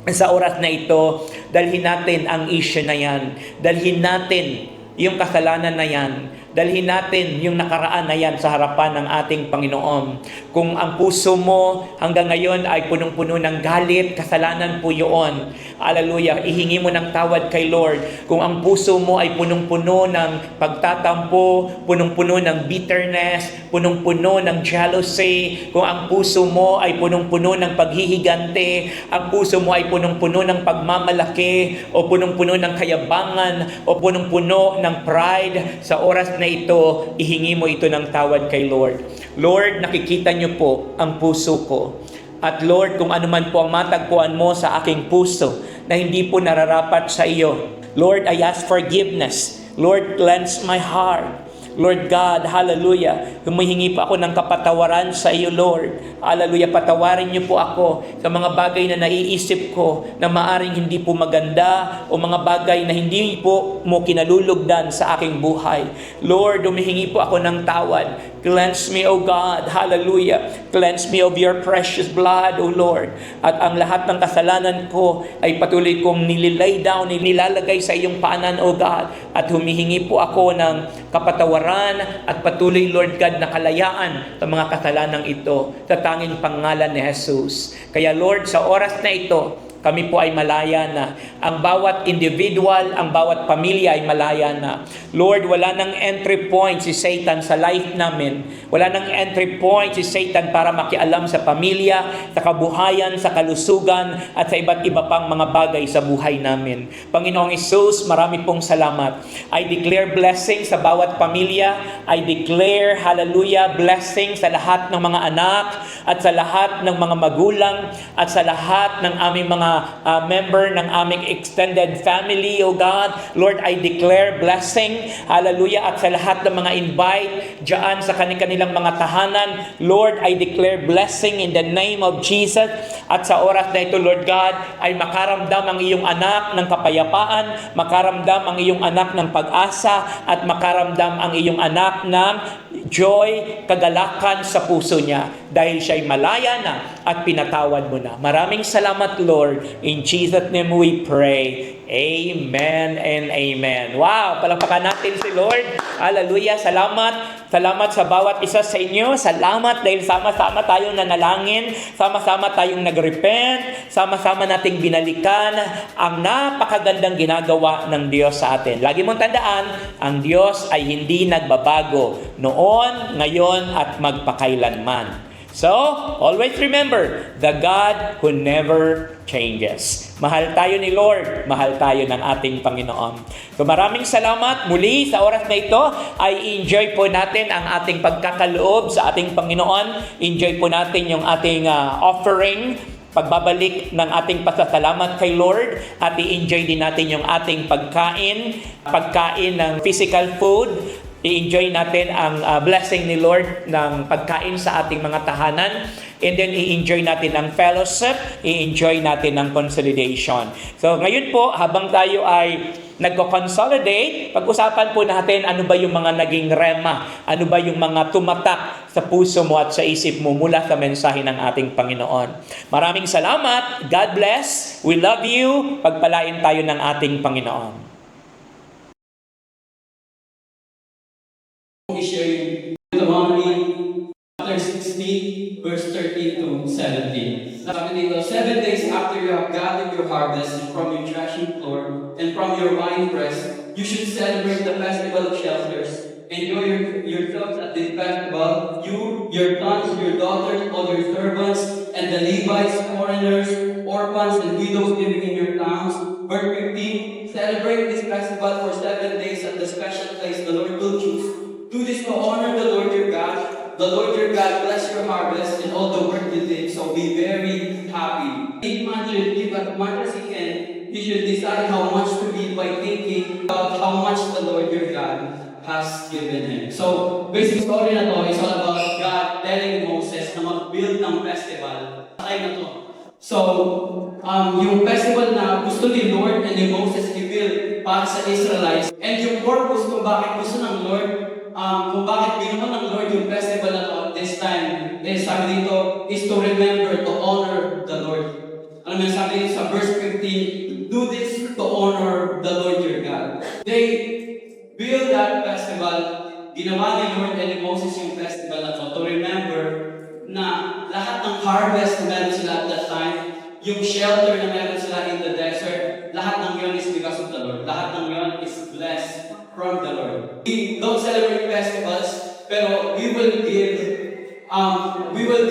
Sa oras na ito, dalhin natin ang issue na yan. Dalhin natin yung kasalanan na yan. Dalhin natin yung nakaraan na yan sa harapan ng ating Panginoon. Kung ang puso mo hanggang ngayon ay punong-puno ng galit, kasalanan po yun. Hallelujah. Ihingi mo ng tawad kay Lord. Kung ang puso mo ay punong-puno ng pagtatampo, punong-puno ng bitterness, punong-puno ng jealousy, kung ang puso mo ay punong-puno ng paghihigante, ang puso mo ay punong-puno ng pagmamalaki, o punong-puno ng kayabangan, o punong-puno ng pride, sa oras na ito, ihingi mo ito ng tawad kay Lord. Lord, nakikita niyo po ang puso ko. At Lord, kung ano man po ang matagpuan mo sa aking puso na hindi po nararapat sa iyo, Lord, I ask forgiveness. Lord, cleanse my heart. Lord God, hallelujah, humihingi po ako ng kapatawaran sa iyo, Lord. Hallelujah, patawarin niyo po ako sa mga bagay na naiisip ko na maaring hindi po maganda o mga bagay na hindi po mo kinalulugdan sa aking buhay. Lord, humihingi po ako ng tawad. Cleanse me, O God, hallelujah. Cleanse me of your precious blood, O Lord. At ang lahat ng kasalanan ko ay patuloy kong nililay down, nilalagay sa iyong paanan, O God. At humihingi po ako ng kapatawaran at patuloy, Lord God, na kalayaan sa mga kasalanang ito sa tanging pangalan ni Jesus. Kaya Lord, sa oras na ito, kami po ay malaya na. Ang bawat individual, ang bawat pamilya ay malaya na. Lord, wala nang entry point si Satan sa life namin. Wala nang entry point si Satan para makialam sa pamilya, sa kabuhayan, sa kalusugan, at sa iba't iba pang mga bagay sa buhay namin. Panginoong Hesus, marami pong salamat. I declare blessing sa bawat pamilya. I declare, hallelujah, blessing sa lahat ng mga anak at sa lahat ng mga magulang at sa lahat ng aming mga member ng aming extended family, O God. Lord, I declare blessing, hallelujah, at sa lahat ng mga invite dyan sa kanilang mga tahanan. Lord, I declare blessing in the name of Jesus. At sa oras na ito, Lord God, ay makaramdam ang iyong anak ng kapayapaan, makaramdam ang iyong anak ng pag-asa, at makaramdam ang iyong anak ng joy, kagalakan sa puso niya dahil siya'y malaya na at pinatawad mo na. Maraming salamat, Lord. In Jesus' name we pray. Amen and amen. Wow! Palakpakan natin si Lord. Hallelujah. Salamat. Salamat sa bawat isa sa inyo. Salamat dahil sama-sama tayong nanalangin. Sama-sama tayong nagrepent. Sama-sama nating binalikan ang napakagandang ginagawa ng Diyos sa atin. Lagi mong tandaan, ang Diyos ay hindi nagbabago noon, ngayon, at magpakailanman. So, always remember, the God who never changes. Mahal tayo ni Lord, mahal tayo ng ating Panginoon. So maraming salamat. Muli sa oras na ito ay enjoy po natin ang ating pagkakaloob sa ating Panginoon. Enjoy po natin yung ating offering, pagbabalik ng ating pasasalamat kay Lord, at i-enjoy din natin yung ating pagkain ng physical food, I-enjoy natin ang blessing ni Lord ng pagkain sa ating mga tahanan. And then i-enjoy natin ang fellowship, i-enjoy natin ang consolidation. So ngayon po, habang tayo ay nagko-consolidate, pag-usapan po natin ano ba yung mga naging rema, ano ba yung mga tumatak sa puso mo at sa isip mo mula sa mensahe ng ating Panginoon. Maraming salamat. God bless. We love you. Pagpalain tayo ng ating Panginoon. I-share Deuteronomy chapter 16, verse 13 to 17. Sabi dito, 7 days after you have gathered your harvest from your threshing floor and from your wine press, you should celebrate the festival of shelters. Enjoy yourselves at this festival, you, your sons, your daughters, all your servants, and the Levites, foreigners, orphans, and widows living in your towns. Verse 15, celebrate this festival for 7 days at the special place the Lord will choose. Do this to honor the Lord your God. The Lord your God bless your harvest and all the work you did, so be very happy. Each man should give as much as he can. He should decide how much to give by thinking about how much the Lord your God has given him. So, basic story na to is all about God telling Moses na mag-build ng festival. Sakay na to. So, yung festival na gusto ni Lord and ni Moses i-build para sa Israelites, and yung purpose kung bakit gusto ng Lord, kung bakit binuo ng Lord yung festival na to this time, is sabi dito, is to remember, to honor the Lord. Alam mo, sabi dito sa verse 15, do this to honor the Lord your God. They build that festival, ginawa ni Lord and ni Moses yung festival na to remember na lahat ng harvest na meron sila at that time, yung shelter na meron sila in the desert, lahat ng yun is because of the Lord. Lahat ng yun is blessed from the Lord. We don't celebrate festivals, pero we will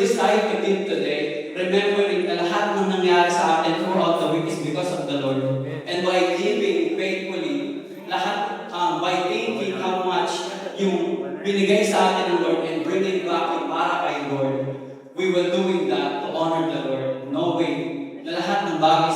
decide to give today, remembering na lahat ng nangyari sa atin throughout the week is because of the Lord. And by living faithfully, lahat, by thinking how much yung binigay sa atin ng Lord and bringing back yung para kay Lord, we will doing that to honor the Lord, knowing na lahat ng bagay